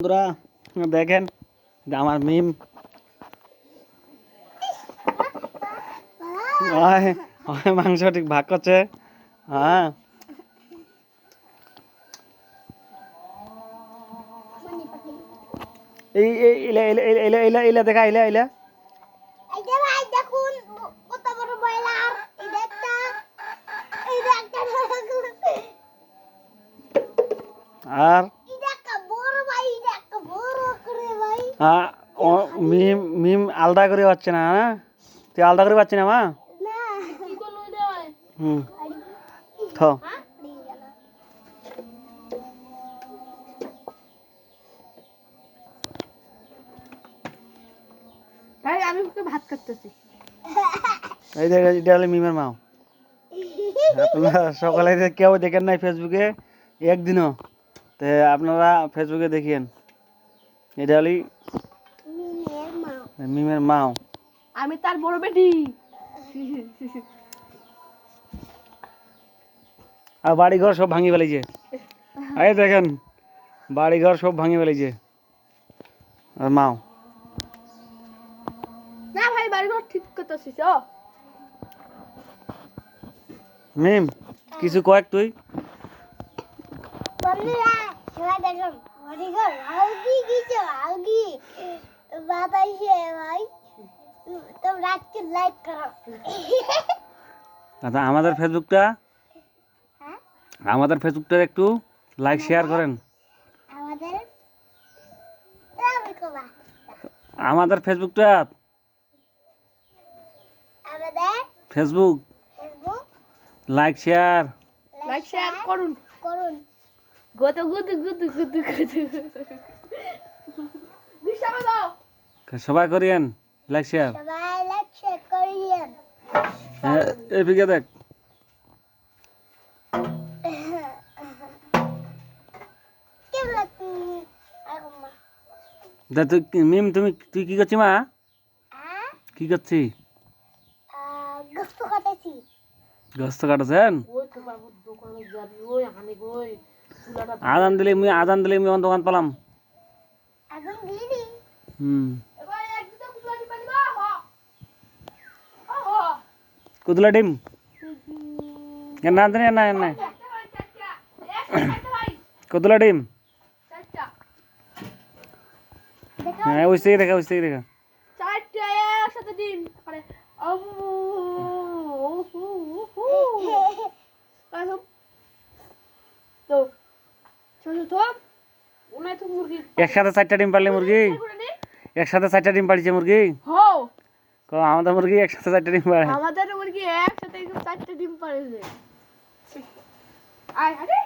বন্ধুরা দেখেন আমার মিম মাংস ঠিক ভাগ করছে। হ্যাঁ এই ইলা ইলা ইলা ইলা ইলা দেখা ইলা ইলা আর মিম মিম আলাদা করে পাচ্ছে না। তুই আলাদা করে পাচ্ছি না মা। হুম থ আমি ভাত খাচ্ছি। এই দেখ এটা হলো মিমের মা। আপনারা সকালে কেউ দেখেন নাই ফেসবুকে একদিনও, তো আপনারা ফেসবুকে দেখিয়েন। এটা হলি মিমের মা। আমি তার বড় বেটি। আর বাড়ি ঘর সব ভাঙি ফেলেছে। এই দেখেন বাড়ি ঘর সব ভাঙি ফেলেছে আর মাও। না ভাই বাড়ি ঘর ঠিক করতেছিস। মিম কিছু কয়েক তুই। বন্ধুরা সবাই দেখুন বাড়িঘর আলগি কিছু আলগি বাতাইছে ভাই, তোমরা আজকে লাইক করো। আচ্ছা আমাদের ফেসবুকটা একটু লাইক শেয়ার করেন। আমাদের ফেসবুকটা ফেসবুক লাইক শেয়ার করুন করুন। গত গুদু গুদু গুদু গুদু দিশামে দাও সবাই করিয়েন লাইক শেয়ার। সবাই লাইক শেয়ার করিয়েন। এই ভিডিও দেখ। তুই মিম তুই কি করছিস মা? কি করছি? গোস্ত কাটাচ্ছি। গোস্ত কাটাছেন? আদান দিলে আমি দোকান পেলাম। কুদলা ডিম না না না কুদলা ডিম। হ্যাঁ ওই থেকে দেখা চারটা একসাথে ডিম করে তো ছোট ওনাই তো মুরগি একসাথে 4টা ডিম পারলে মুরগি একসাথে 4টা ডিম পাড়িছে মুরগি। হো আমাদের মুরগি একসাথে 4টা ডিম পারে। আমাদের মুরগি একসাথে 4টা ডিম পাড়ে। আয় আরে